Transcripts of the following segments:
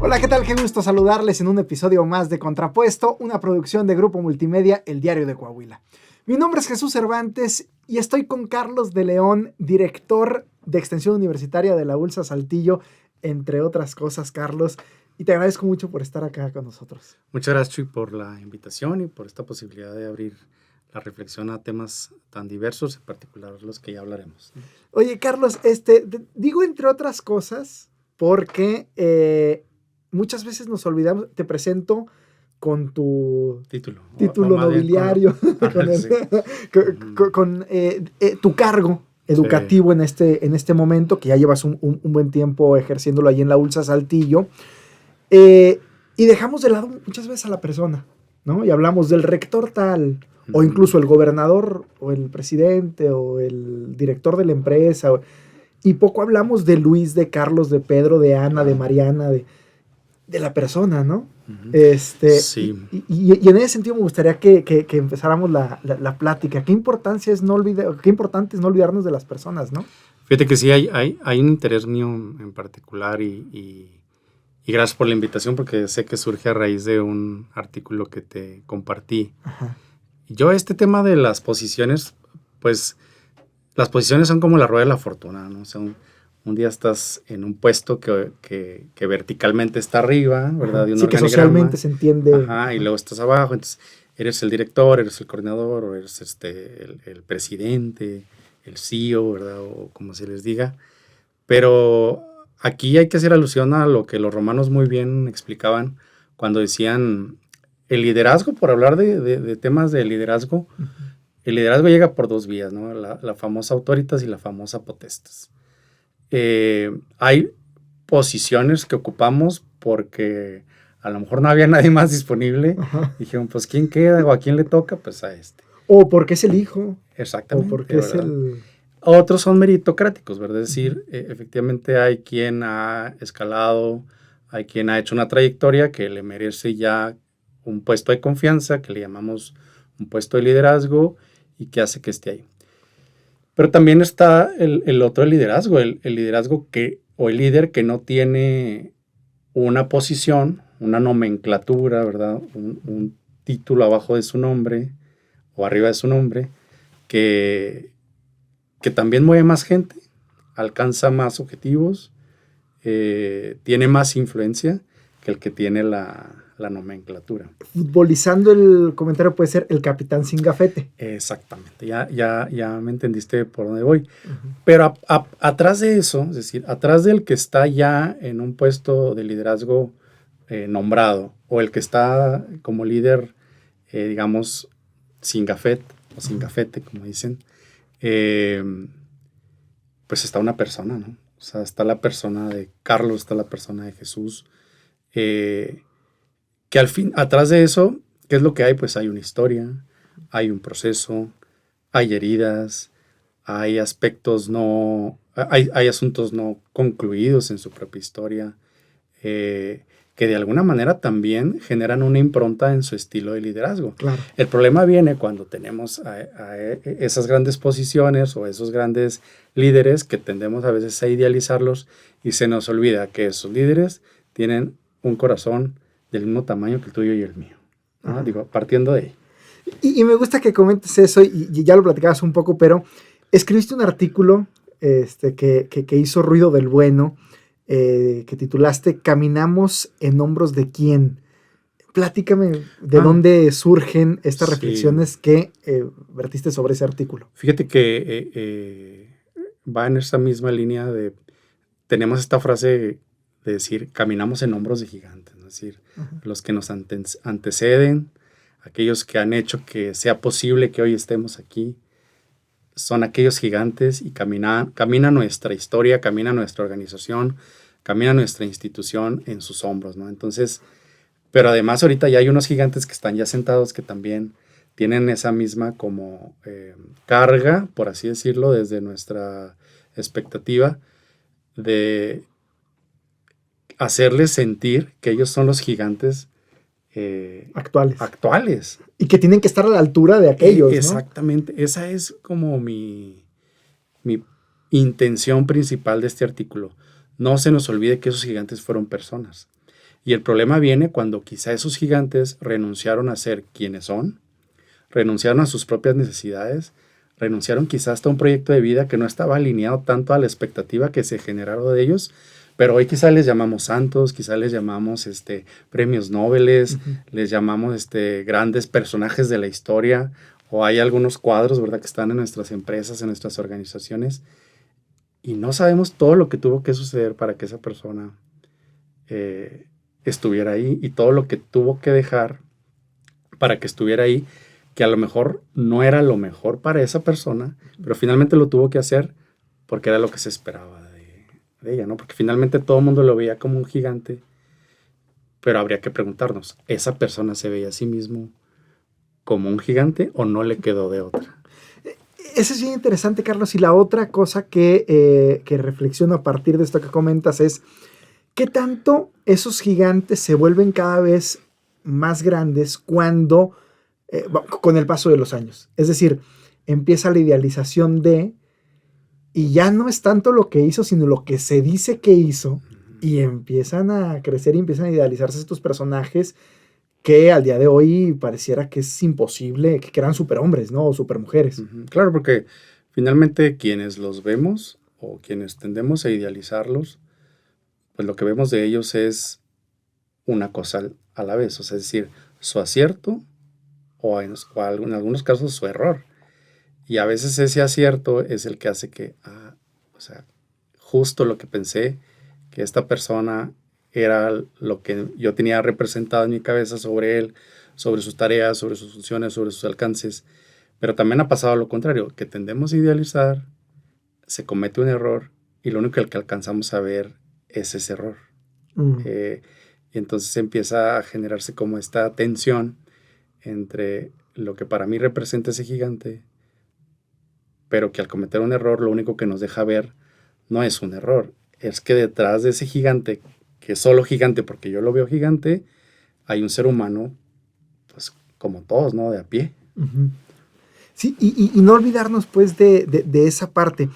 Hola, ¿qué tal? Qué gusto saludarles en un episodio más de Contrapuesto, una producción de Grupo Multimedia, El Diario de Coahuila. Mi nombre es Jesús Cervantes y estoy con Carlos de León, director de Extensión Universitaria de la ULSA Saltillo, entre otras cosas, Carlos. Y te agradezco mucho por estar acá con nosotros. Muchas gracias, Chuy, por la invitación y por esta posibilidad de abrir la reflexión a temas tan diversos, en particular los que ya hablaremos. Oye, Carlos, digo entre otras cosas porque muchas veces nos olvidamos, te presento con tu título nobiliario, con tu cargo educativo sí. en este momento, que ya llevas un buen tiempo ejerciéndolo ahí en la ULSA Saltillo, y dejamos de lado muchas veces a la persona, ¿no? Y hablamos del rector tal, o incluso el gobernador, o el presidente, o el director de la empresa, y poco hablamos de Luis, de Carlos, de Pedro, de Ana, de Mariana, de la persona, ¿no? Sí. Y en ese sentido me gustaría que empezáramos la plática. Qué importante es no olvidarnos de las personas, ¿no? Fíjate que sí, hay un interés mío en particular y gracias por la invitación, porque sé que surge a raíz de un artículo que te compartí. Ajá. Yo este tema de las posiciones, pues las posiciones son como la rueda de la fortuna, ¿no? O sea, un día estás en un puesto que verticalmente está arriba, ¿verdad? De un sí, que socialmente se entiende. Ajá, y luego estás abajo, entonces eres el director, eres el coordinador, o eres el presidente, el CEO, ¿verdad? O como se les diga. Pero aquí hay que hacer alusión a lo que los romanos muy bien explicaban cuando decían el liderazgo, por hablar de temas de liderazgo. Uh-huh. El liderazgo llega por dos vías, ¿no? La famosa autoritas y la famosa potestas. Hay posiciones que ocupamos porque a lo mejor no había nadie más disponible. Ajá. Dijeron, pues, ¿quién queda o a quién le toca? Pues a este. O porque es el hijo. Exactamente. O porque ¿verdad? Es el... Otros son meritocráticos, ¿verdad? Es decir, efectivamente hay quien ha escalado, hay quien ha hecho una trayectoria que le merece ya un puesto de confianza, que le llamamos un puesto de liderazgo y que hace que esté ahí. Pero también está el otro liderazgo, el liderazgo o el líder que no tiene una posición, una nomenclatura, ¿verdad? Un título abajo de su nombre o arriba de su nombre, que también mueve más gente, alcanza más objetivos, tiene más influencia que el que tiene la nomenclatura. Futbolizando el comentario puede ser el capitán sin gafete. Exactamente, ya me entendiste por dónde voy. Uh-huh. Pero atrás de eso, es decir, atrás del que está ya en un puesto de liderazgo nombrado, o el que está como líder, digamos, sin gafete, o sin gafete, como dicen, pues está una persona, ¿no? O sea, está la persona de Carlos, está la persona de Jesús, que al fin, atrás de eso, ¿qué es lo que hay? Pues hay una historia, hay un proceso, hay heridas, hay aspectos hay asuntos no concluidos en su propia historia, que de alguna manera también generan una impronta en su estilo de liderazgo. Claro. El problema viene cuando tenemos a esas grandes posiciones o esos grandes líderes que tendemos a veces a idealizarlos y se nos olvida que esos líderes tienen un corazón del mismo tamaño que el tuyo y el mío, ¿no? Digo, partiendo de ahí. Y me gusta que comentes eso, y ya lo platicabas un poco, pero escribiste un artículo que hizo ruido del bueno, que titulaste ¿Caminamos en hombros de quién? Platícame de dónde surgen estas reflexiones que vertiste sobre ese artículo. Fíjate que va en esa misma línea de, tenemos esta frase de decir, caminamos en hombros de gigantes, ¿no? Es decir, uh-huh. Los que nos anteceden, aquellos que han hecho que sea posible que hoy estemos aquí, son aquellos gigantes y camina nuestra historia, camina nuestra organización, camina nuestra institución en sus hombros, ¿no? Entonces, pero además ahorita ya hay unos gigantes que están ya sentados que también tienen esa misma como carga, por así decirlo, desde nuestra expectativa de hacerles sentir que ellos son los gigantes actuales. Y que tienen que estar a la altura de aquellos, exactamente. ¿No? Esa es como mi intención principal de este artículo. No se nos olvide que esos gigantes fueron personas. Y el problema viene cuando quizá esos gigantes renunciaron a ser quienes son, renunciaron a sus propias necesidades, renunciaron quizás hasta un proyecto de vida que no estaba alineado tanto a la expectativa que se generaron de ellos, pero hoy quizá les llamamos santos, quizá les llamamos premios Nobel, les llamamos grandes personajes de la historia, o hay algunos cuadros, ¿verdad?, que están en nuestras empresas, en nuestras organizaciones, y no sabemos todo lo que tuvo que suceder para que esa persona estuviera ahí, y todo lo que tuvo que dejar para que estuviera ahí, que a lo mejor no era lo mejor para esa persona, pero finalmente lo tuvo que hacer porque era lo que se esperaba de ella, ¿no? Porque finalmente todo el mundo lo veía como un gigante, pero habría que preguntarnos, ¿esa persona se veía a sí mismo como un gigante o no le quedó de otra? Eso es bien interesante, Carlos. Y la otra cosa que reflexiono a partir de esto que comentas es, ¿qué tanto esos gigantes se vuelven cada vez más grandes cuando, con el paso de los años? Es decir, empieza la idealización y ya no es tanto lo que hizo, sino lo que se dice que hizo, y empiezan a crecer y empiezan a idealizarse estos personajes que al día de hoy pareciera que es imposible, que eran superhombres, ¿no? O supermujeres. Claro, porque finalmente quienes los vemos o quienes tendemos a idealizarlos, pues lo que vemos de ellos es una cosa a la vez, o sea, es decir, su acierto o en algunos casos su error. Y a veces ese acierto es el que hace que, o sea, justo lo que pensé, que esta persona era lo que yo tenía representado en mi cabeza sobre él, sobre sus tareas, sobre sus funciones, sobre sus alcances. Pero también ha pasado lo contrario, que tendemos a idealizar, se comete un error y lo único que alcanzamos a ver es ese error. Y entonces empieza a generarse como esta tensión entre lo que para mí representa ese gigante, pero que al cometer un error lo único que nos deja ver no es un error, es que detrás de ese gigante, que es solo gigante porque yo lo veo gigante, hay un ser humano, pues como todos, ¿no? De a pie. Sí, y no olvidarnos pues de esa parte.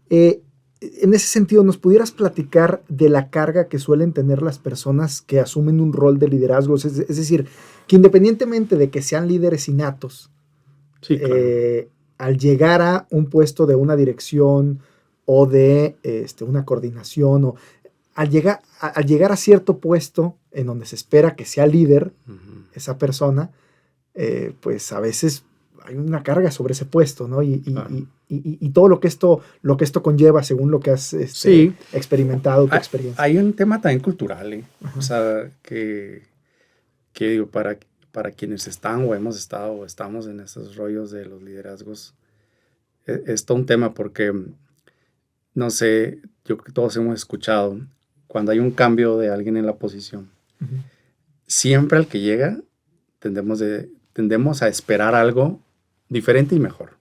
En ese sentido, ¿nos pudieras platicar de la carga que suelen tener las personas que asumen un rol de liderazgo? Es decir, que independientemente de que sean líderes innatos, sí, claro. Al llegar a un puesto de una dirección o de una coordinación, o al llegar a cierto puesto en donde se espera que sea líder, esa persona, pues a veces hay una carga sobre ese puesto, ¿no? Y todo lo que esto conlleva según lo que has experimentado, tu experiencia. Hay un tema también cultural, o sea, que digo, para quienes están o hemos estado o estamos en estos rollos de los liderazgos, es todo un tema porque, no sé, yo creo que todos hemos escuchado, cuando hay un cambio de alguien en la posición, siempre al que llega tendemos a esperar algo diferente y mejor.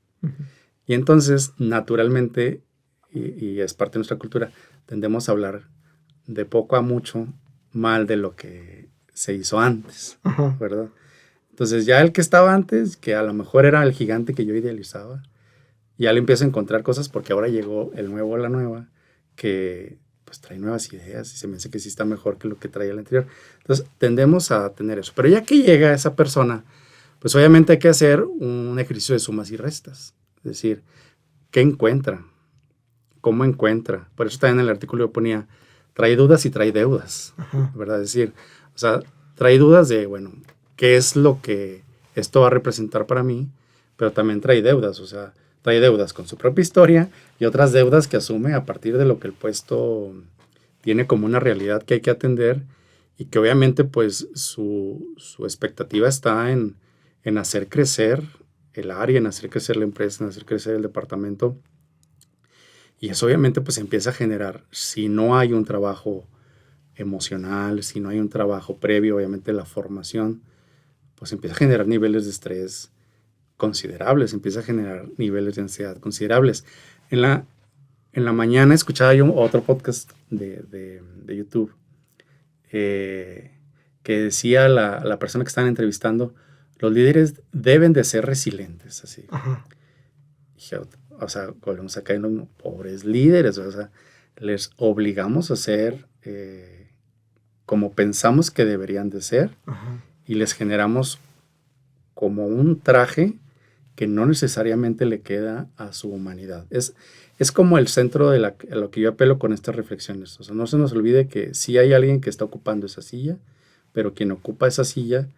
Y entonces, naturalmente, y es parte de nuestra cultura, tendemos a hablar de poco a mucho mal de lo que se hizo antes, ¿verdad? Entonces ya el que estaba antes, que a lo mejor era el gigante que yo idealizaba, ya le empiezo a encontrar cosas porque ahora llegó el nuevo o la nueva, que pues trae nuevas ideas y se me hace que sí está mejor que lo que traía el anterior. Entonces tendemos a tener eso. Pero ya que llega esa persona, pues obviamente hay que hacer un ejercicio de sumas y restas. Es decir, ¿qué encuentra? ¿Cómo encuentra? Por eso también en el artículo yo ponía, trae dudas y trae deudas, ¿verdad? Es decir, o sea, trae dudas de, bueno, ¿qué es lo que esto va a representar para mí? Pero también trae deudas, o sea, trae deudas con su propia historia y otras deudas que asume a partir de lo que el puesto tiene como una realidad que hay que atender y que obviamente pues su expectativa está en hacer crecer el área, en hacer crecer la empresa, en hacer crecer el departamento. Y eso obviamente pues empieza a generar, si no hay un trabajo emocional, si no hay un trabajo previo, obviamente la formación, pues empieza a generar niveles de estrés considerables, empieza a generar niveles de ansiedad considerables. En la mañana escuchaba yo otro podcast de YouTube que decía la persona que estaban entrevistando, los líderes deben de ser resilientes, así. Dije, o sea, volvemos a caer en los pobres líderes, o sea, les obligamos a ser como pensamos que deberían de ser, Ajá. y les generamos como un traje que no necesariamente le queda a su humanidad. Es como el centro de a lo que yo apelo con estas reflexiones. O sea, no se nos olvide que sí hay alguien que está ocupando esa silla, pero quien ocupa esa silla,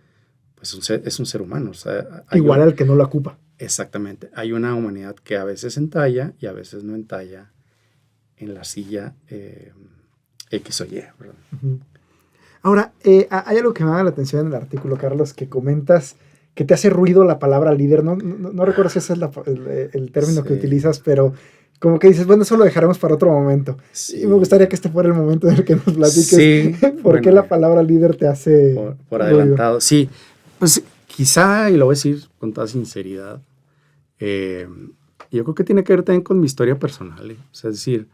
pues es un ser humano. O sea, Igual al que no la ocupa. Exactamente. Hay una humanidad que a veces entalla y a veces no entalla en la silla X o Y, ¿verdad? Uh-huh. Ahora, hay algo que me llama la atención en el artículo, Carlos, que comentas que te hace ruido la palabra líder. No recuerdo si ese es el término que utilizas, pero como que dices, bueno, eso lo dejaremos para otro momento. Sí. Y me gustaría que este fuera el momento en el que nos platiques sí, por qué la palabra líder te hace por adelantado. Sí, pues quizá, y lo voy a decir con toda sinceridad, yo creo que tiene que ver también con mi historia personal. O sea, es decir,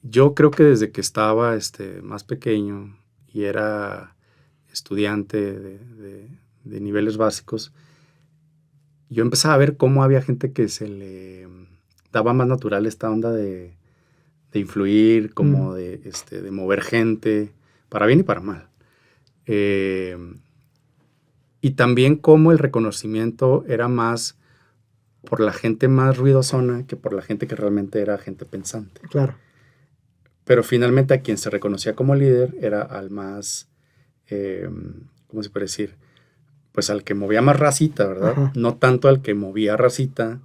yo creo que desde que estaba más pequeño y era estudiante de niveles básicos, yo empezaba a ver cómo había gente que se le daba más natural esta onda de influir, como de mover gente, para bien y para mal. Y también cómo el reconocimiento era más por la gente más ruidosona que por la gente que realmente era gente pensante. Claro. Pero finalmente a quien se reconocía como líder era al más, ¿cómo se puede decir? Pues al que movía más racita, ¿verdad? Ajá. No tanto al que movía racita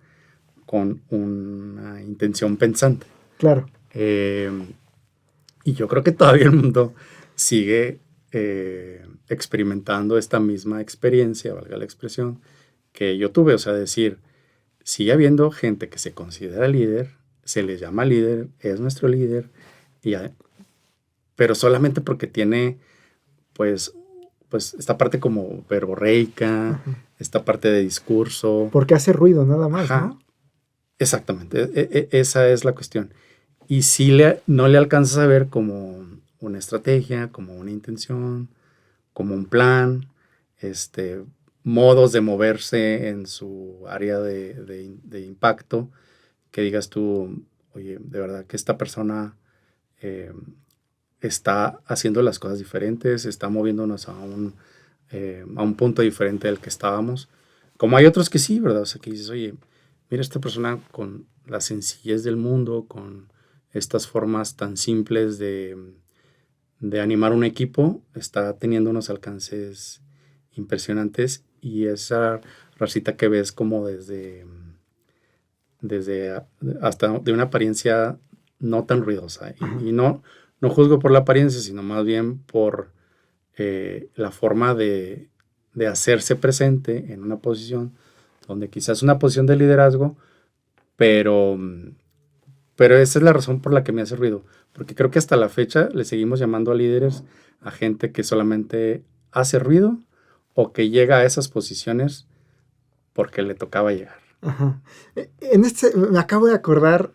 con una intención pensante. Claro. Y yo creo que todavía el mundo sigue experimentando esta misma experiencia, valga la expresión, que yo tuve. O sea, decir, sigue habiendo gente que se considera líder, se les llama líder, es nuestro líder, pero solamente porque tiene, pues esta parte como verborreica, Ajá. esta parte de discurso. Porque hace ruido nada más, Ajá. ¿no? Exactamente, esa es la cuestión. Y si no le alcanzas a ver como una estrategia, como una intención, como un plan, modos de moverse en su área de impacto, que digas tú, oye, de verdad que esta persona está haciendo las cosas diferentes, está moviéndonos a un punto diferente del que estábamos. Como hay otros que sí, ¿verdad? O sea, que dices, oye, mira esta persona con la sencillez del mundo, con estas formas tan simples de animar un equipo, está teniendo unos alcances impresionantes, y esa racita que ves como desde hasta de una apariencia no tan ruidosa. Y no juzgo por la apariencia, sino más bien por la forma de hacerse presente en una posición donde quizás es una posición de liderazgo, pero esa es la razón por la que me hace ruido, porque creo que hasta la fecha le seguimos llamando a líderes a gente que solamente hace ruido o que llega a esas posiciones porque le tocaba llegar. Ajá. Me acabo de acordar,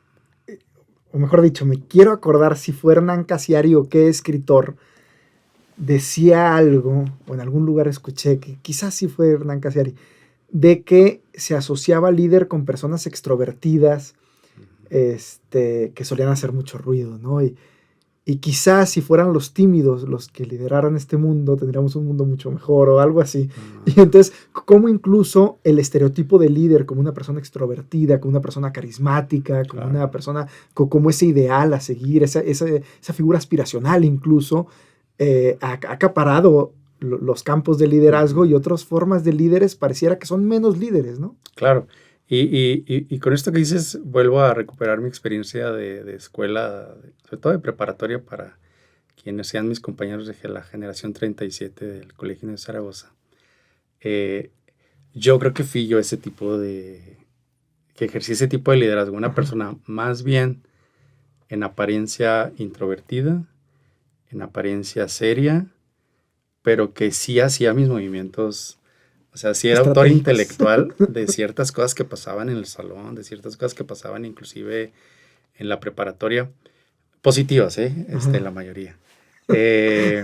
o mejor dicho, me quiero acordar si fue Hernán Cassiari o qué escritor decía algo, o en algún lugar escuché, que quizás sí fue Hernán Cassiari, de que se asociaba líder con personas extrovertidas, que solían hacer mucho ruido, ¿no? Y quizás si fueran los tímidos los que lideraran este mundo, tendríamos un mundo mucho mejor o algo así. Y entonces, como incluso el estereotipo de líder como una persona extrovertida, como una persona carismática, como una persona como ese ideal a seguir, esa figura aspiracional incluso, ha acaparado los campos de liderazgo, y otras formas de líderes pareciera que son menos líderes, ¿no? Claro. Y con esto que dices, vuelvo a recuperar mi experiencia de escuela, sobre todo de preparatoria, para quienes sean mis compañeros de la generación 37 del Colegio de Zaragoza. Yo creo que fui yo que ejercí ese tipo de liderazgo, una persona más bien en apariencia introvertida, en apariencia seria, pero que sí hacía mis movimientos. O sea, sí era autor intelectual de ciertas cosas que pasaban en el salón, de ciertas cosas que pasaban inclusive en la preparatoria. Positivas, la mayoría.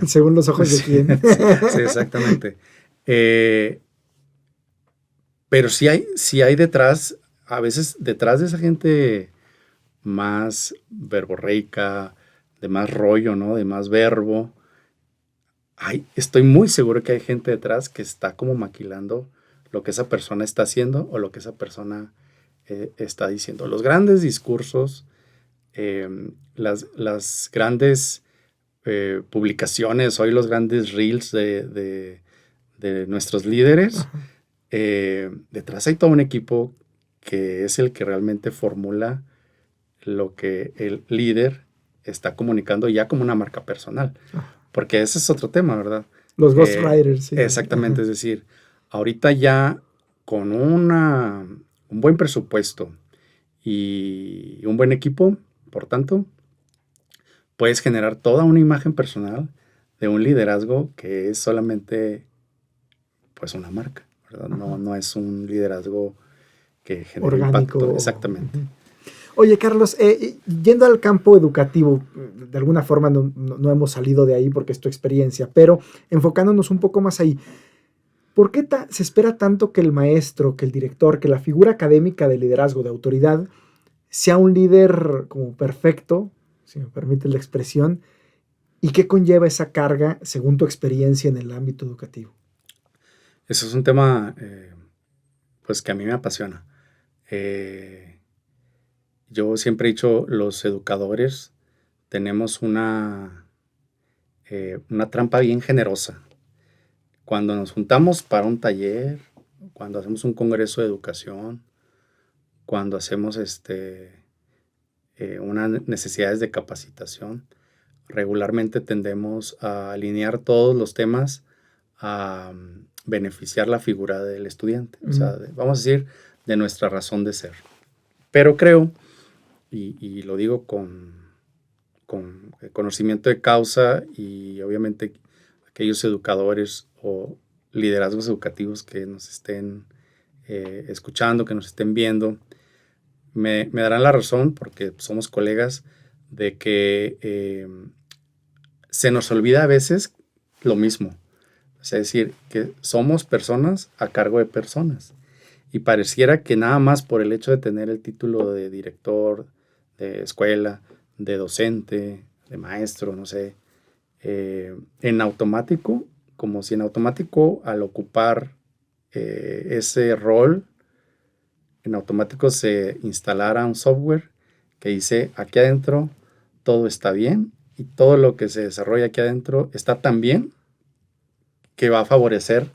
Según los ojos de quién. Sí, exactamente. Pero sí hay detrás, a veces detrás de esa gente más verborreica, de más rollo, ¿no? De más verbo, estoy muy seguro que hay gente detrás que está como maquilando lo que esa persona está haciendo o lo que esa persona está diciendo. Los grandes discursos, las grandes publicaciones, hoy los grandes reels de nuestros líderes, detrás hay todo un equipo que es el que realmente formula lo que el líder está comunicando ya como una marca personal. Porque ese es otro tema, ¿verdad? Los ghostwriters, sí. Exactamente, es decir, ahorita ya con un buen presupuesto y un buen equipo, por tanto, puedes generar toda una imagen personal de un liderazgo que es solamente pues una marca, ¿verdad? No es un liderazgo que genera orgánico. Impacto. Exactamente. Oye, Carlos, yendo al campo educativo, de alguna forma no hemos salido de ahí porque es tu experiencia, pero enfocándonos un poco más ahí, ¿por qué se espera tanto que el maestro, que el director, que la figura académica de liderazgo, de autoridad, sea un líder como perfecto, si me permite la expresión, y qué conlleva esa carga según tu experiencia en el ámbito educativo? Eso es un tema pues que a mí me apasiona. Yo siempre he dicho, los educadores tenemos una trampa bien generosa. Cuando nos juntamos para un taller, cuando hacemos un congreso de educación, cuando hacemos unas necesidades de capacitación, regularmente tendemos a alinear todos los temas a beneficiar la figura del estudiante. O sea, vamos a decir, de nuestra razón de ser. Pero creo, y lo digo con conocimiento de causa, y obviamente aquellos educadores o liderazgos educativos que nos estén escuchando, que nos estén viendo, me darán la razón, porque somos colegas, de que se nos olvida a veces lo mismo. O sea, es decir, que somos personas a cargo de personas. Y pareciera que nada más por el hecho de tener el título de director de escuela, de docente, de maestro, no sé, en automático, como si en automático al ocupar ese rol, en automático se instalara un software que dice, aquí adentro todo está bien y todo lo que se desarrolla aquí adentro está tan bien que va a favorecer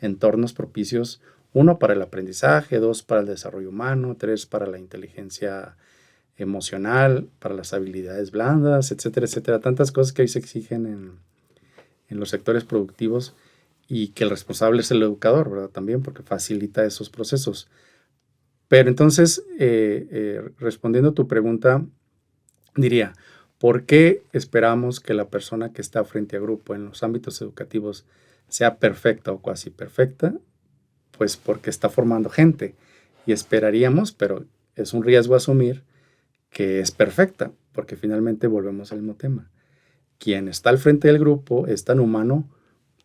entornos propicios, 1, para el aprendizaje, 2, para el desarrollo humano, 3, para la inteligencia emocional, para las habilidades blandas, etcétera, etcétera. Tantas cosas que hoy se exigen en los sectores productivos y que el responsable es el educador, ¿verdad? También porque facilita esos procesos. Pero entonces, respondiendo a tu pregunta, diría, ¿por qué esperamos que la persona que está frente a grupo en los ámbitos educativos sea perfecta o cuasi perfecta? Pues porque está formando gente y esperaríamos, pero es un riesgo asumir que es perfecta, porque finalmente volvemos al mismo tema. Quien está al frente del grupo es tan humano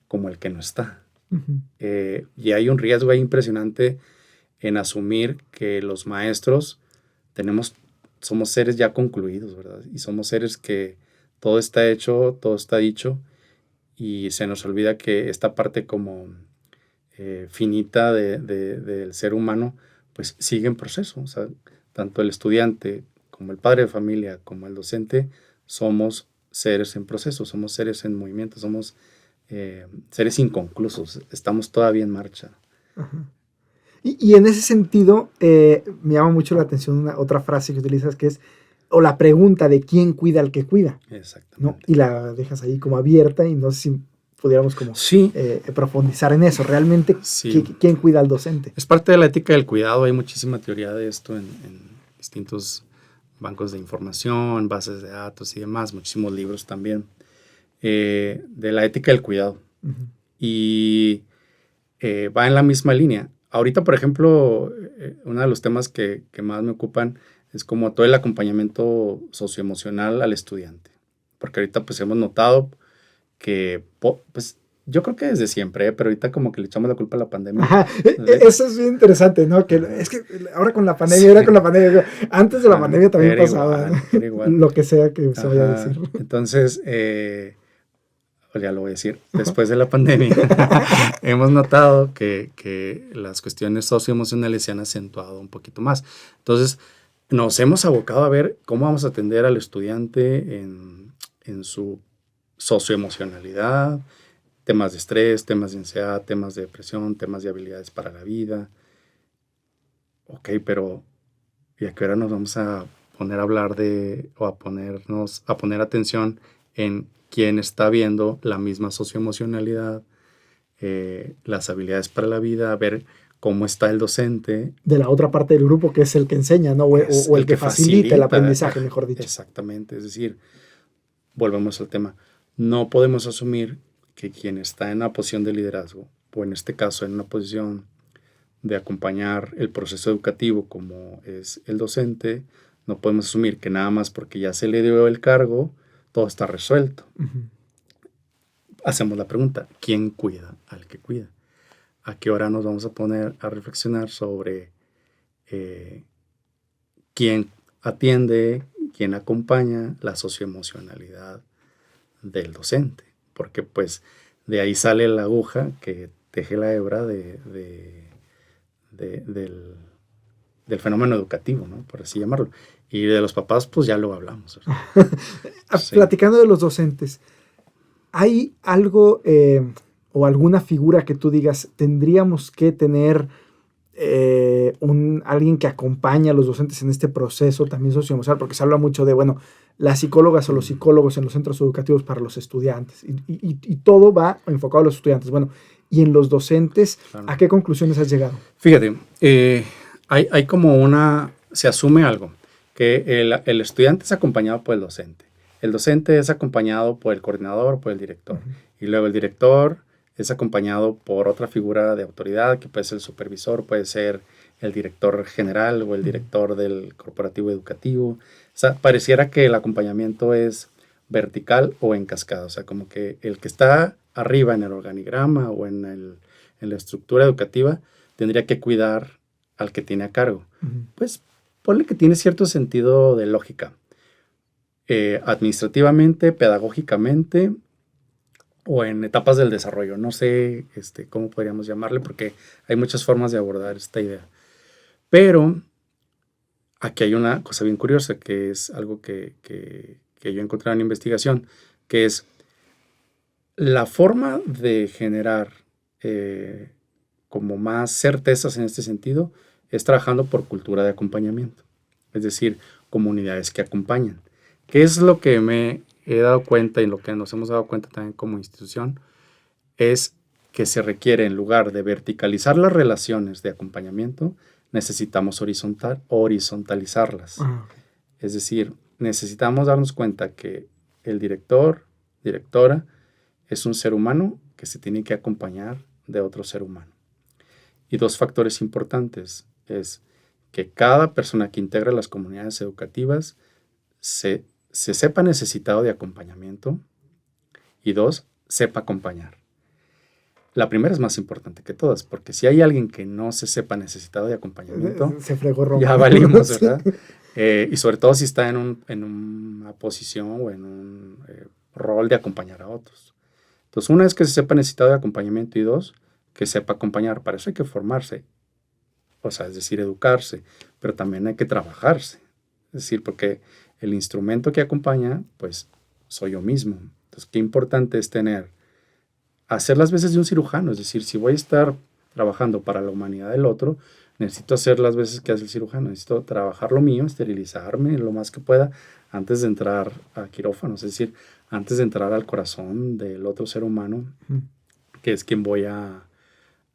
como el que no está. Y hay un riesgo ahí impresionante en asumir que los maestros somos seres ya concluidos, ¿verdad? Y somos seres que todo está hecho, todo está dicho, y se nos olvida que esta parte como finita del ser humano, pues sigue en proceso. O sea, tanto el estudiante como el padre de familia, como el docente, somos seres en proceso, somos seres en movimiento, somos seres inconclusos, estamos todavía en marcha. Ajá. Y en ese sentido, me llama mucho la atención otra frase que utilizas, que es, o la pregunta de quién cuida al que cuida. Exactamente. ¿No? Y la dejas ahí como abierta, y no sé si pudiéramos como profundizar en eso. Realmente, ¿quién cuida al docente? Es parte de la ética del cuidado. Hay muchísima teoría de esto en distintos bancos de información, bases de datos y demás, muchísimos libros también, de la ética del cuidado. Y va en la misma línea. Ahorita, por ejemplo, uno de los temas que más me ocupan es como todo el acompañamiento socioemocional al estudiante. Porque ahorita pues hemos notado que, pues yo creo que desde siempre, pero ahorita como que le echamos la culpa a la pandemia. Ajá. Eso es bien interesante, ¿no? Que es que ahora con la pandemia, antes de la pandemia también pasaba, igual. Lo que sea que se vaya a decir. Entonces, ya lo voy a decir, después de la pandemia, hemos notado que las cuestiones socioemocionales se han acentuado un poquito más. Entonces, nos hemos abocado a ver cómo vamos a atender al estudiante en su socioemocionalidad, temas de estrés, temas de ansiedad, temas de depresión, temas de habilidades para la vida. Ok, pero ¿y a qué hora nos vamos a poner a hablar o a poner atención en quién está viendo la misma socioemocionalidad, las habilidades para la vida, a ver cómo está el docente? De la otra parte del grupo, que es el que enseña, ¿no? O el que facilita el aprendizaje, mejor dicho. Exactamente, es decir, volvemos al tema. No podemos asumir que quien está en una posición de liderazgo, o en este caso en una posición de acompañar el proceso educativo como es el docente, no podemos asumir que nada más porque ya se le dio el cargo, todo está resuelto. Uh-huh. Hacemos la pregunta, ¿quién cuida al que cuida? ¿A qué hora nos vamos a poner a reflexionar sobre quién atiende, quién acompaña la socioemocionalidad del docente? Porque pues de ahí sale la aguja que teje la hebra del fenómeno educativo, ¿no? Por así llamarlo. Y de los papás, pues ya lo hablamos. Sí. Platicando de los docentes, ¿hay algo o alguna figura que tú digas, tendríamos que tener alguien que acompañe a los docentes en este proceso también socioemocional? Porque se habla mucho de, bueno, las psicólogas o los psicólogos en los centros educativos para los estudiantes. Y todo va enfocado a los estudiantes. Bueno, y en los docentes, claro. ¿A qué conclusiones has llegado? Fíjate, hay como se asume algo, que el estudiante es acompañado por el docente. El docente es acompañado por el coordinador, por el director. Uh-huh. Y luego el director es acompañado por otra figura de autoridad, que puede ser el supervisor, puede ser el director general o el director del corporativo educativo. O sea, pareciera que el acompañamiento es vertical o en cascada. O sea, como que el que está arriba en el organigrama o en la estructura educativa tendría que cuidar al que tiene a cargo. Uh-huh. Pues ponle que tiene cierto sentido de lógica. Administrativamente, pedagógicamente o en etapas del desarrollo. No sé cómo podríamos llamarle porque hay muchas formas de abordar esta idea. Pero aquí hay una cosa bien curiosa que es algo que yo encontré en la investigación, que es la forma de generar como más certezas en este sentido es trabajando por cultura de acompañamiento. Es decir, comunidades que acompañan. ¿Qué es lo que me he dado cuenta y lo que nos hemos dado cuenta también como institución? Es que se requiere, en lugar de verticalizar las relaciones de acompañamiento, necesitamos horizontalizarlas. Uh-huh. Es decir, necesitamos darnos cuenta que el director, directora, es un ser humano que se tiene que acompañar de otro ser humano. Y dos factores importantes es que cada persona que integra las comunidades educativas se sepa necesitado de acompañamiento y dos, sepa acompañar. La primera es más importante que todas, porque si hay alguien que no se sepa necesitado de acompañamiento, se fregó Roma. Ya valimos, ¿verdad? Y sobre todo si está en una posición o en un rol de acompañar a otros. Entonces, una es que se sepa necesitado de acompañamiento y dos, que sepa acompañar. Para eso hay que formarse, o sea, es decir, educarse, pero también hay que trabajarse. Es decir, porque el instrumento que acompaña, pues, soy yo mismo. Entonces, qué importante es hacer las veces de un cirujano. Es decir, si voy a estar trabajando para la humanidad del otro, necesito hacer las veces que hace el cirujano. Necesito trabajar lo mío, esterilizarme lo más que pueda antes de entrar a quirófanos. Es decir, antes de entrar al corazón del otro ser humano, que es quien voy a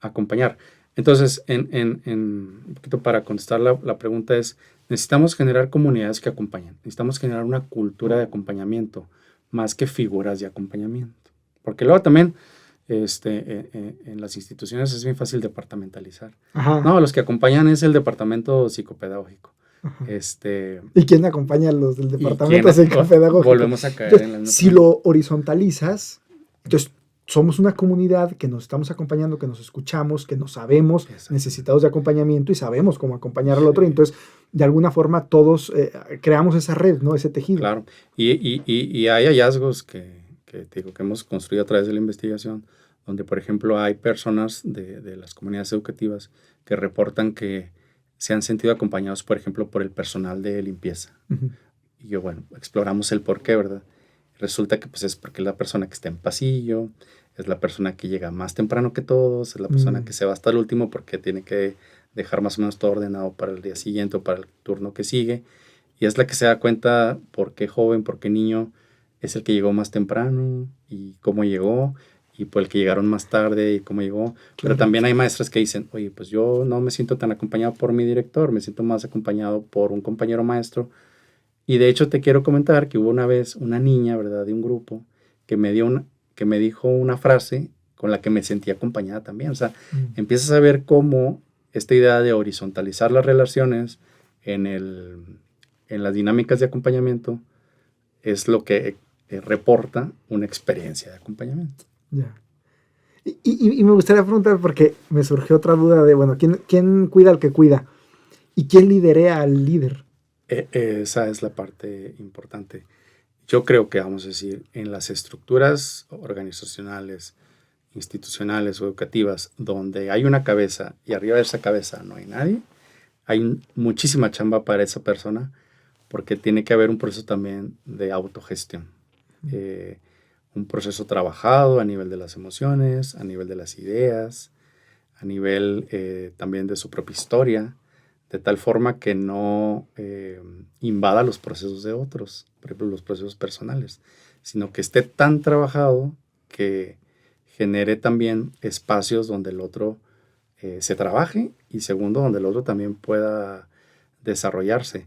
acompañar. Entonces, un poquito para contestar la pregunta es, necesitamos generar comunidades que acompañen. Necesitamos generar una cultura de acompañamiento, más que figuras de acompañamiento. Porque luego también en las instituciones es bien fácil departamentalizar. Ajá. No, los que acompañan es el departamento psicopedagógico. ¿Y quién acompaña a los del departamento psicopedagógico? Volvemos a caer en la misma. Si lo horizontalizas, entonces somos una comunidad que nos estamos acompañando, que nos escuchamos, que nos sabemos necesitados de acompañamiento y sabemos cómo acompañar al otro. Y entonces, de alguna forma, todos creamos esa red, ¿no? Ese tejido. Claro. Y hay hallazgos que que te digo que hemos construido a través de la investigación, donde, por ejemplo, hay personas de las comunidades educativas que reportan que se han sentido acompañados, por ejemplo, por el personal de limpieza. Ujú. Y yo, bueno, exploramos el por qué, ¿verdad? Resulta que pues es porque es la persona que está en pasillo, es la persona que llega más temprano que todos, es la persona que se va hasta el último porque tiene que dejar más o menos todo ordenado para el día siguiente o para el turno que sigue. Y es la que se da cuenta por qué joven, por qué niño es el que llegó más temprano y cómo llegó, y por el que llegaron más tarde y cómo llegó. Pero Claro. también hay maestras que dicen, oye, pues yo no me siento tan acompañado por mi director, me siento más acompañado por un compañero maestro. Y de hecho te quiero comentar que hubo una vez una niña, ¿verdad? De un grupo que que me dijo una frase con la que me sentí acompañada también. O sea, empiezas a ver cómo esta idea de horizontalizar las relaciones en, en las dinámicas de acompañamiento es lo que reporta una experiencia de acompañamiento. Ya. Y me gustaría preguntar, porque me surgió otra duda de, bueno, ¿quién cuida al que cuida? ¿Y quién liderea al líder? Esa es la parte importante. Yo creo que, vamos a decir, en las estructuras organizacionales, institucionales o educativas, donde hay una cabeza y arriba de esa cabeza no hay nadie, hay muchísima chamba para esa persona, porque tiene que haber un proceso también de autogestión. Un proceso trabajado a nivel de las emociones, a nivel de las ideas, a nivel también de su propia historia, de tal forma que no invada los procesos de otros, por ejemplo, los procesos personales, sino que esté tan trabajado que genere también espacios donde el otro se trabaje, y segundo, donde el otro también pueda desarrollarse.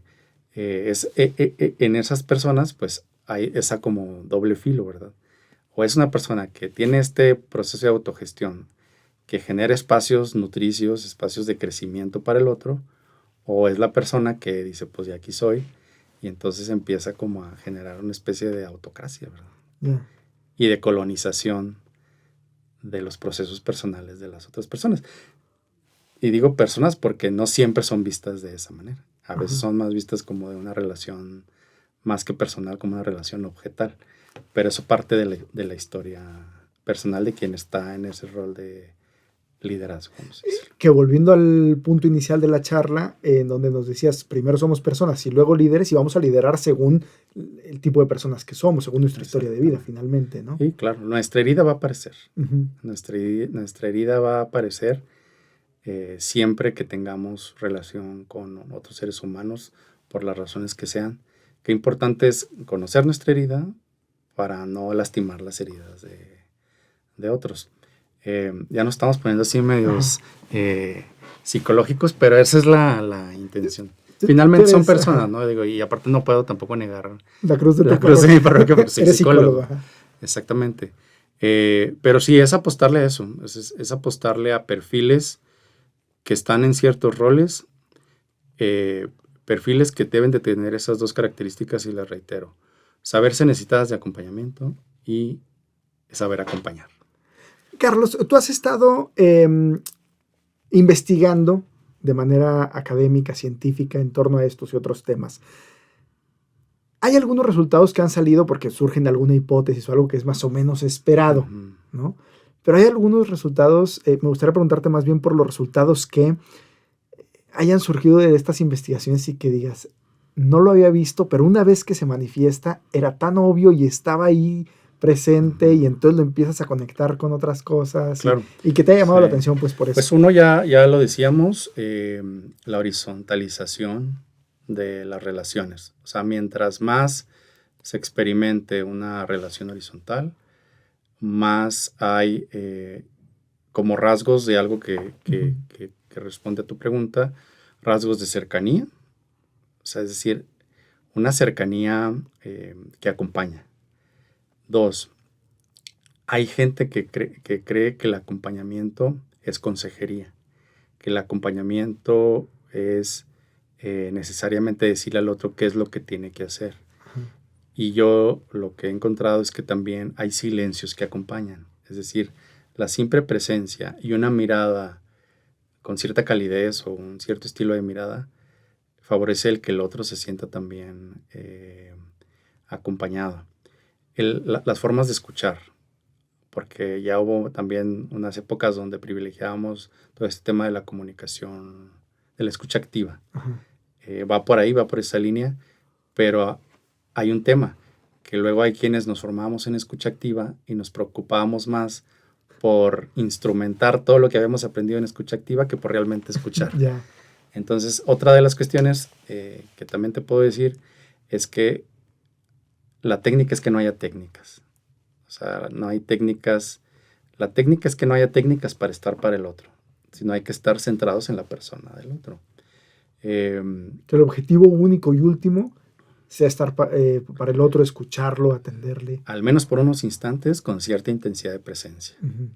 En esas personas, pues, hay esa como doble filo, ¿verdad? O es una persona que tiene este proceso de autogestión, que genera espacios nutricios, espacios de crecimiento para el otro, o es la persona que dice, pues de aquí soy, y entonces empieza como a generar una especie de autocracia, ¿verdad? Yeah. Y de colonización de los procesos personales de las otras personas. Y digo personas porque no siempre son vistas de esa manera. A veces son más vistas como de una relación más que personal, como una relación objetal. Pero eso parte de la historia personal de quien está en ese rol de liderazgo. Que volviendo al punto inicial de la charla, en donde nos decías, primero somos personas y luego líderes, y vamos a liderar según el tipo de personas que somos, según nuestra historia de vida, finalmente, ¿no? Sí, claro. Nuestra herida va a aparecer. Nuestra herida va a aparecer siempre que tengamos relación con otros seres humanos, por las razones que sean. Qué importante es conocer nuestra herida para no lastimar las heridas de otros. Ya nos estamos poniendo así medios psicológicos, pero esa es la intención. Finalmente son personas, ¿no? Digo, y aparte no puedo tampoco negar la cruz de mi parroquia porque soy Eres psicólogo. Exactamente. Pero sí, es apostarle a eso, es apostarle a perfiles que están en ciertos roles, perfiles que deben de tener esas dos características, y las reitero: saberse necesitadas de acompañamiento y saber acompañar. Carlos, tú has estado investigando de manera académica, científica, en torno a estos y otros temas. Hay algunos resultados que han salido porque surgen de alguna hipótesis o algo que es más o menos esperado, ¿no? Pero hay algunos resultados, me gustaría preguntarte más bien por los resultados que hayan surgido de estas investigaciones y que digas, no lo había visto, pero una vez que se manifiesta era tan obvio y estaba ahí presente, y entonces lo empiezas a conectar con otras cosas. Claro. Y que te ha llamado la atención, pues, por eso. Pues uno ya lo decíamos, la horizontalización de las relaciones. O sea, mientras más se experimente una relación horizontal, más hay como rasgos de algo que responde a tu pregunta, rasgos de cercanía. O sea, es decir, una cercanía que acompaña. 2, hay gente que cree que el acompañamiento es consejería, que el acompañamiento es necesariamente decirle al otro qué es lo que tiene que hacer. Y yo lo que he encontrado es que también hay silencios que acompañan. Es decir, la simple presencia y una mirada con cierta calidez o un cierto estilo de mirada favorece el que el otro se sienta también acompañado. las formas de escuchar, porque ya hubo también unas épocas donde privilegiábamos todo este tema de la comunicación, de la escucha activa. Ajá. Va por ahí, va por esa línea, pero hay un tema, que luego hay quienes nos formábamos en escucha activa y nos preocupábamos más por instrumentar todo lo que habíamos aprendido en escucha activa que por realmente escuchar. Ya. Entonces, otra de las cuestiones que también te puedo decir es que la técnica es que no haya técnicas. O sea, no hay técnicas. La técnica es que no haya técnicas para estar para el otro, sino hay que estar centrados en la persona del otro. Que el objetivo único y último sea estar para el otro, escucharlo, atenderle. Al menos por unos instantes con cierta intensidad de presencia. Uh-huh.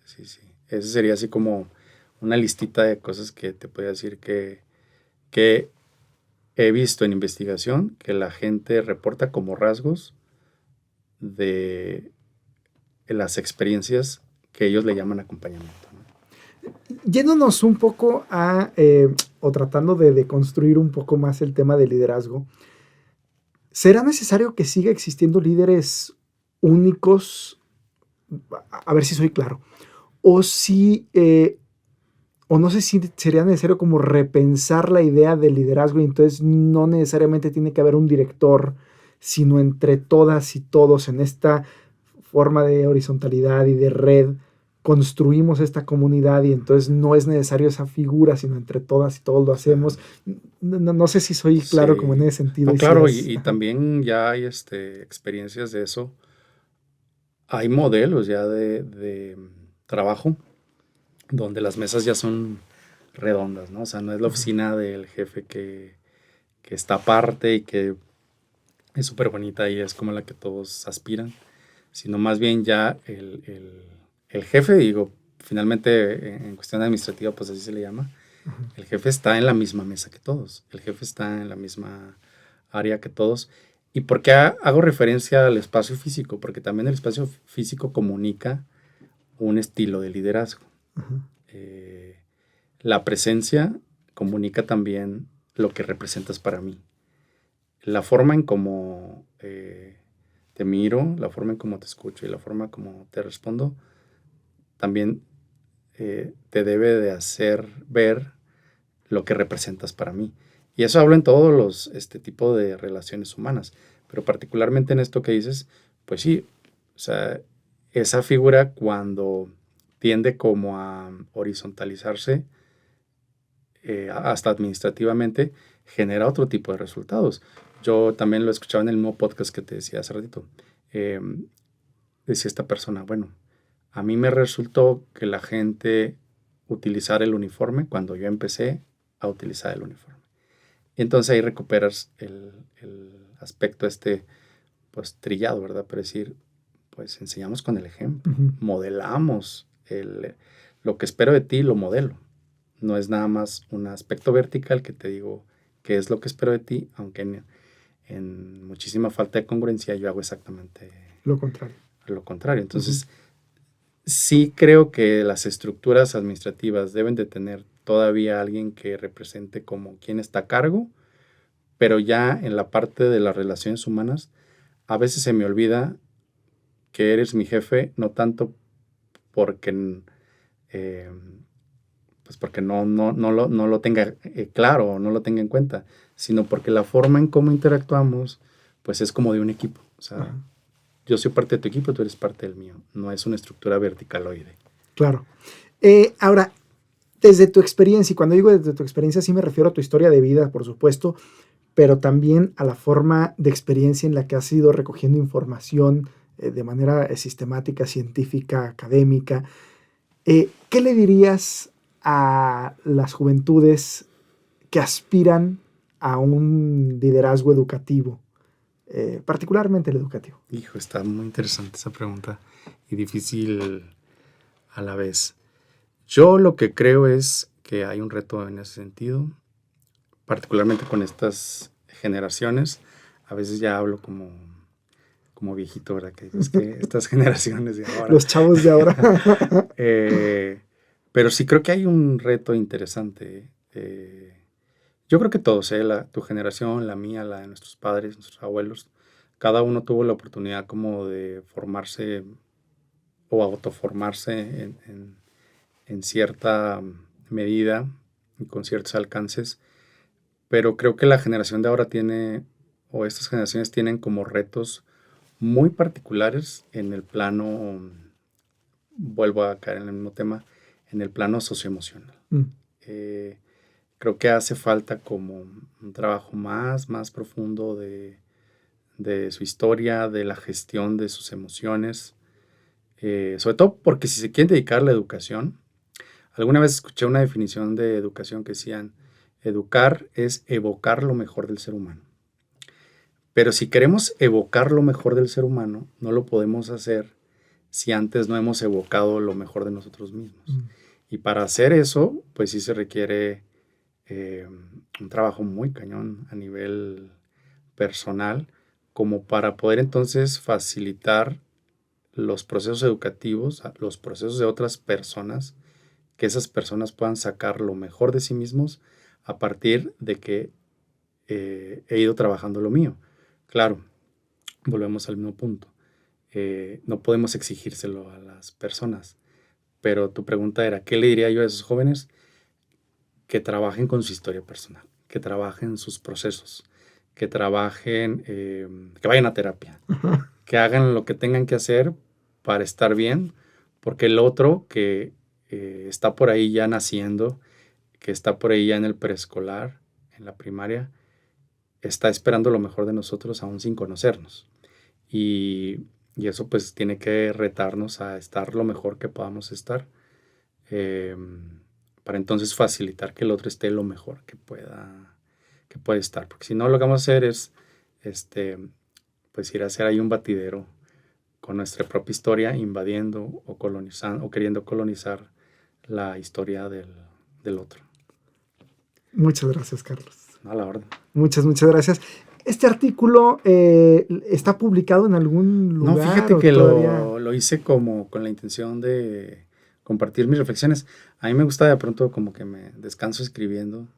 Sí, sí. Eso sería así como una listita de cosas que te puedo decir que he visto en investigación que la gente reporta como rasgos de las experiencias que ellos le llaman acompañamiento, ¿no? Yéndonos un poco o tratando de construir un poco más el tema del liderazgo, ¿será necesario que siga existiendo líderes únicos? A ver si soy claro. O si, o no sé si sería necesario como repensar la idea del liderazgo y entonces no necesariamente tiene que haber un director, sino entre todas y todos en esta forma de horizontalidad y de red construimos esta comunidad y entonces no es necesario esa figura, sino entre todas y todos lo hacemos. No sé si soy claro como en ese sentido. No, claro, y también ya hay experiencias de eso. Hay modelos ya de trabajo donde las mesas ya son redondas, ¿no? O sea, no es la oficina del jefe que está aparte y que es súper bonita y es como la que todos aspiran, sino más bien ya el jefe, digo, finalmente en cuestión administrativa, pues así se le llama, el jefe está en la misma mesa que todos, el jefe está en la misma área que todos. ¿Y por qué hago referencia al espacio físico? Porque también el espacio físico comunica un estilo de liderazgo. La presencia comunica también lo que representas para mí. La forma en cómo te miro, la forma en cómo te escucho y la forma en cómo te respondo también te debe de hacer ver lo que representas para mí. Y eso hablo en todos este tipo de relaciones humanas, pero particularmente en esto que dices, pues sí, o sea, esa figura cuando tiende como a horizontalizarse hasta administrativamente, genera otro tipo de resultados. Yo también lo escuchaba en el mismo podcast que te decía hace ratito. Decía esta persona, bueno, a mí me resultó que la gente utilizara el uniforme cuando yo empecé a utilizar el uniforme. Y entonces ahí recuperas el aspecto pues trillado, ¿verdad? Pero decir, pues enseñamos con el ejemplo, modelamos lo que espero de ti, lo modelo. No es nada más un aspecto vertical que te digo qué es lo que espero de ti, aunque en muchísima falta de congruencia yo hago exactamente lo contrario. Lo contrario. Entonces, sí creo que las estructuras administrativas deben de tener todavía alguien que represente como quien está a cargo, pero ya en la parte de las relaciones humanas, a veces se me olvida que eres mi jefe, no tanto porque pues porque no lo tenga claro o no lo tenga en cuenta, sino porque la forma en cómo interactuamos, pues es como de un equipo. O sea, yo soy parte de tu equipo, tú eres parte del mío. No es una estructura verticaloide. Claro. Ahora, desde tu experiencia, y cuando digo desde tu experiencia, sí me refiero a tu historia de vida, por supuesto, pero también a la forma de experiencia en la que has ido recogiendo información de manera sistemática, científica, académica. ¿Qué le dirías a las juventudes que aspiran a un liderazgo educativo, particularmente el educativo? Hijo, está muy interesante esa pregunta y difícil a la vez. Yo lo que creo es que hay un reto en ese sentido, particularmente con estas generaciones. A veces ya hablo como viejito, ¿verdad? Que es que estas generaciones de ahora. Los chavos de ahora. Pero sí creo que hay un reto interesante. Yo creo que todos, tu generación, la mía, la de nuestros padres, nuestros abuelos, cada uno tuvo la oportunidad como de formarse o autoformarse en cierta medida y con ciertos alcances, pero creo que la generación de ahora tiene, o estas generaciones tienen como retos muy particulares en el plano, vuelvo a caer en el mismo tema, en el plano socioemocional. Creo que hace falta como un trabajo más profundo de su historia, de la gestión de sus emociones, sobre todo porque si se quieren dedicar a la educación, alguna vez escuché una definición de educación que decían, educar es evocar lo mejor del ser humano. Pero si queremos evocar lo mejor del ser humano, no lo podemos hacer si antes no hemos evocado lo mejor de nosotros mismos. Y para hacer eso, pues sí se requiere un trabajo muy cañón a nivel personal, como para poder entonces facilitar los procesos educativos, los procesos de otras personas, que esas personas puedan sacar lo mejor de sí mismos a partir de que he ido trabajando lo mío. Claro, volvemos al mismo punto. No podemos exigírselo a las personas, pero tu pregunta era, ¿qué le diría yo a esos jóvenes? Que trabajen con su historia personal, que trabajen sus procesos, que trabajen, que vayan a terapia, que hagan lo que tengan que hacer para estar bien, porque el otro que está por ahí ya naciendo, que está por ahí ya en el preescolar, en la primaria, está esperando lo mejor de nosotros aún sin conocernos. Y eso pues tiene que retarnos a estar lo mejor que podamos estar, para entonces facilitar que el otro esté lo mejor que pueda estar. Porque si no, lo que vamos a hacer es pues ir a hacer ahí un batidero con nuestra propia historia, invadiendo o colonizando o queriendo colonizar la historia del otro. Muchas gracias, Carlos. A la orden. Muchas gracias. ¿Este artículo está publicado en algún lugar? No, fíjate que lo hice como con la intención de compartir mis reflexiones. A mí me gusta de pronto como que me descanso escribiendo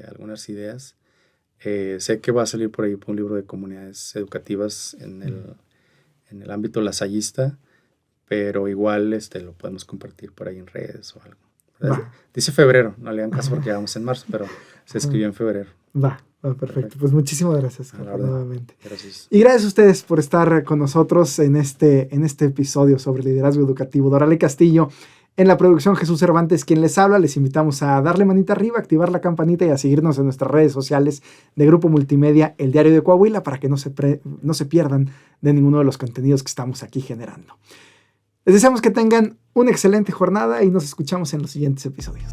algunas ideas. Sé que va a salir por ahí un libro de comunidades educativas en el ámbito lasallista, pero igual lo podemos compartir por ahí en redes o algo. Dice febrero, no le hagan caso porque vamos en marzo, pero se escribió en febrero. Va, perfecto. Pues muchísimas gracias, Carlos, nuevamente. Gracias. Y gracias a ustedes por estar con nosotros en este episodio sobre liderazgo educativo. Dorale Castillo, en la producción Jesús Cervantes, quien les habla. Les invitamos a darle manita arriba, activar la campanita y a seguirnos en nuestras redes sociales de Grupo Multimedia, El Diario de Coahuila, para que no se pierdan de ninguno de los contenidos que estamos aquí generando. Les deseamos que tengan una excelente jornada y nos escuchamos en los siguientes episodios.